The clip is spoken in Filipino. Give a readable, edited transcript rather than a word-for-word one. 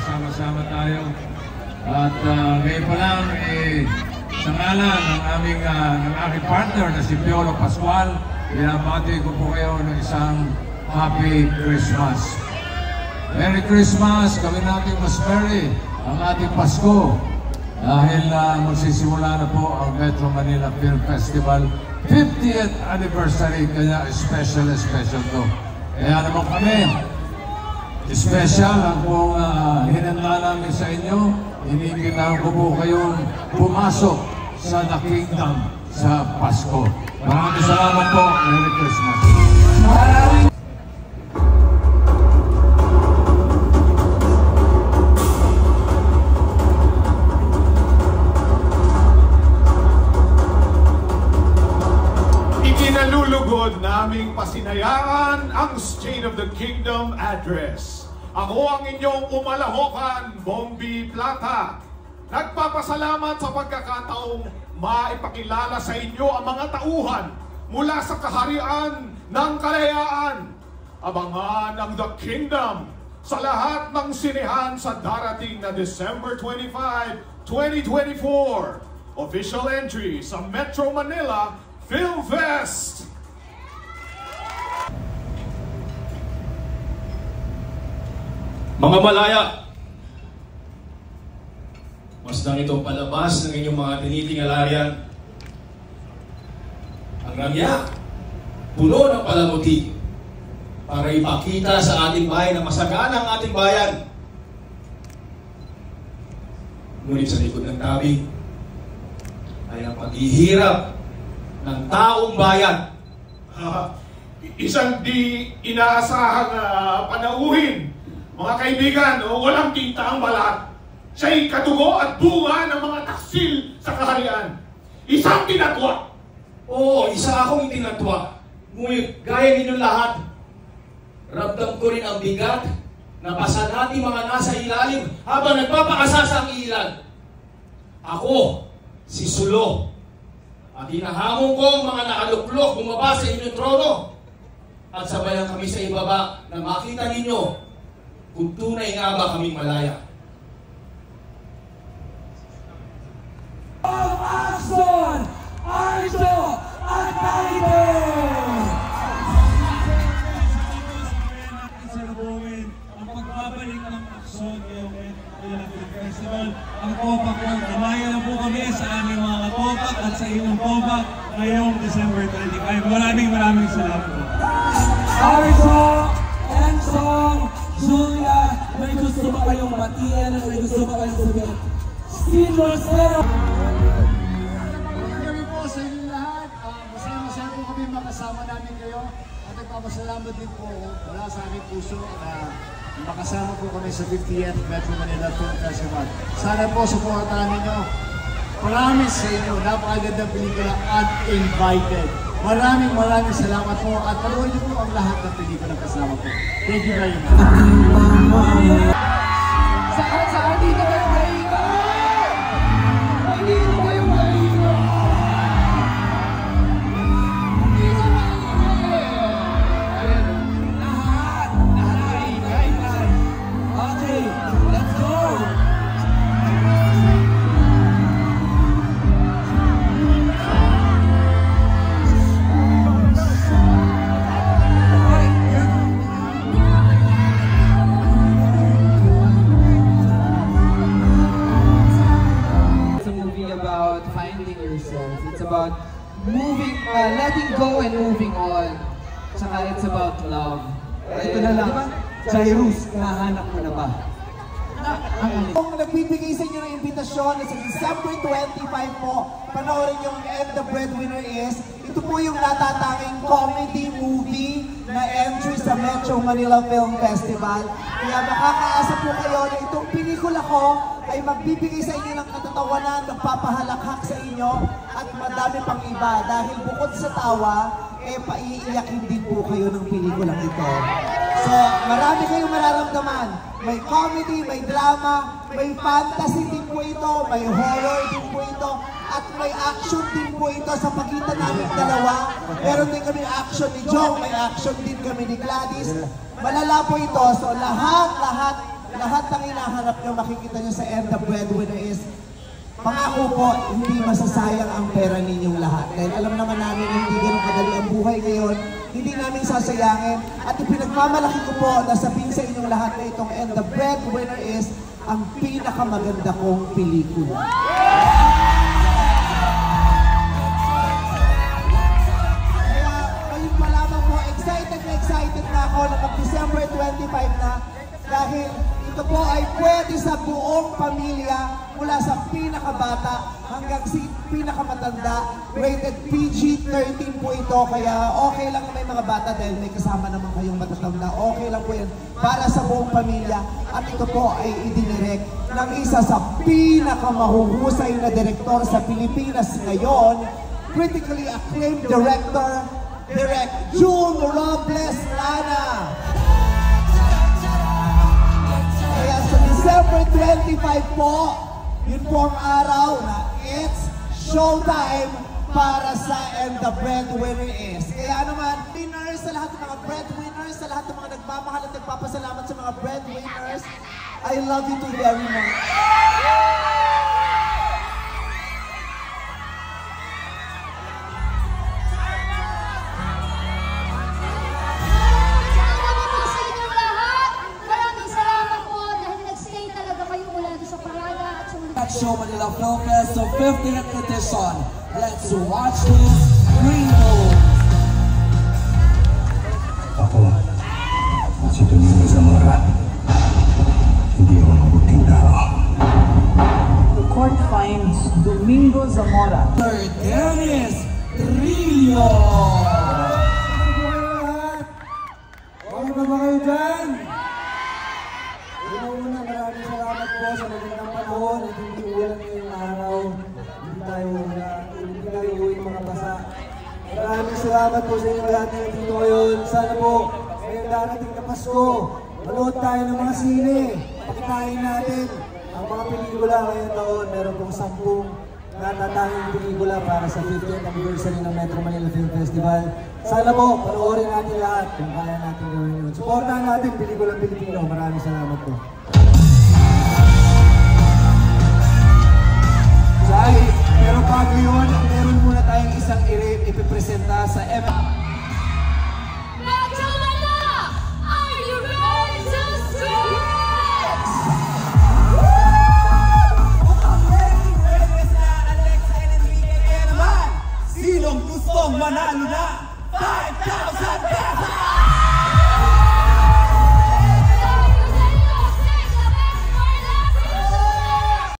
magkasama-sama tayo. At ngayon pa lang, sa ngalan ng aking partner na si Piolo Pascual, binabati ko po kayo ng isang Happy Christmas. Merry Christmas! Gawin natin mas merry ang ating Pasko dahil magsisimula na po ang Metro Manila Film Festival 50th anniversary, kaya special to. Kaya naman kami, special ang pong hinanda namin sa inyo. Iniingitan ko po kayong pumasok sa The Kingdom sa Pasko. Maraming salamat po. Merry Christmas. Ikinalulugod naming pasinayaan ang State of the Kingdom Address. Ako ang inyong umalahokan, Bombi Plata. Nagpapasalamat sa pagkakataong maipakilala sa inyo ang mga tauhan mula sa kaharian ng kalayaan. Abangan ang The Kingdom sa lahat ng sinehan sa darating na December 25, 2024. Official entry sa Metro Manila Film Fest! Mga Malaya, masdang itong palabas ng inyong mga tinitingalayan. Ang rangya, puno ng palamuti para ipakita sa ating bayan na masagana ang ating bayan. Ngunit sa likod ng tabi ay ang paghihirap ng taong bayan. Isang di inaasahang panauhin. Mga kaibigan, walang tinta ang balat. Siya'y katugo at bunga ng mga taksil sa kaharian. Isang tinatwa. Oo, isa akong itinatwa. Ngunit gaya ninyo lahat, ramdam ko rin ang bigat na pasanati mga nasa ilalim habang nagpapakasasa ang ilan. Ako, si Sulo, at hinahamon ko ang mga nakaluklok bumaba sa inyong trono. At sabayan kami sa ibaba na makita ninyo kung tunay nga ba kaming Malaya. Action! Arjo! At Tiger! Ang pagbabalik ng aksyon ngayong Manila Film Festival. Ang Topak po, kamaya na po kami sa aming mga Topak at sa inyong Topak ngayong December 25. Maraming salamat po. Arjo! Ensong! Julia! May gusto ba kayong batiin? May gusto ba kayong sabihin? Steve Rosero! Kami po sa inyo lahat. Masaya po kami makasama namin kayo. At nagpapasalamat din po wala sa aking puso na makasama po kami sa 50th Metro Manila Film Festival. Sana po supportahan ninyo. Promise sa inyo, napakagandang pelikula, Uninvited. Maraming salamat po at panoorin niyo po ang lahat ng pelikula kasama po. Thank you very much. Saan dito kayo mahiga? Dito kayo mahiga! Dito mahiga! Lahat mahiga. Okay, let's go! It's about moving, letting go and moving on. Tsaka it's about love. Ito na lang, Jairus, nahanap mo na ba? Kung nagbibigay sa inyo ng imbitasyon na sa December 25 po, panoorin yung And the Breadwinner Is, ito po yung natatanging comedy movie na entry sa Metro Manila Film Festival. Kaya makakaasa po kayo na itong pelikula ko ay magbibigay sa inyo ng katatawanan, nagpapahalakhak sa inyo at madami pang iba. Dahil bukod sa tawa, paiiyakin din po kayo ng pelikulang ito. So, marami kayong mararamdaman. May comedy, may drama, may fantasy din po ito, may horror din po ito, at may action din po ito sa pagitan namin dalawa. Meron din kami action ni Joe, may action din kami ni Gladys. Malala po ito. So lahat lahat ng hinahanap nyo, makikita nyo sa And the Breadwinner is, pangako po, hindi masasayang ang pera ninyong lahat. Dahil alam naman namin na hindi ganun kadali ang buhay ngayon, hindi namin sasayangin. At ipinagmamalaki ko po na sabihin sa inyong lahat na itong And the Breadwinner is ang pinakamaganda kong pelikula. Kaya ngayon pa lamang po, excited na ako na mag-December 25 na dahil ito po ay pwede sa buong pamilya mula sa pinakabata hanggang sa pinakamatanda. Rated PG-13 po ito, kaya okay lang na may mga bata dahil may kasama naman kayong matatanda. Okay lang po yan para sa buong pamilya. At ito po ay idinirect ng isa sa pinakamahuhusay na direktor sa Pilipinas ngayon, critically acclaimed director, Direct June Robles Lana. Kaya sa December 25 po, yun po ang araw na it's showtime para sa And the Breadwinner is. Kaya naman, winners sa lahat ng mga breadwinners, sa lahat ng mga nagmamahal at nagpapasalamat sa mga breadwinners, I love you too very much. Show Manila Film Fest, so 50th edition. Let's watch this Gringo. Ako, si Domingo Zamora. Hindi ako mabuting tao. The court finds Domingo Zamora. Dennis Trillo. Okay ba kayo dyan? Una, maraming salamat po sa magandang panahon. Hindi ulan ngayong araw. Hindi tayo uwi ng mga basa. Maraming salamat po sa inyo lahat na nandito ngayon. Sana po, ngayong darating na Pasko, manood tayo ng mga sine. Pakitain natin ang mga pelikula ngayong taon. Meron pong 10 natatanging pelikula para sa 50th anniversary ng Metro Manila Film Festival. Sana po, panoorin natin lahat kung kaya natin gawin yun. Supportahan natin pelikulang Pilipino. Maraming salamat po. Pero bago yun, meron muna tayong isang ipipresenta sa Metro Manila! Are you ready to stretch? Sinong gustong manalo?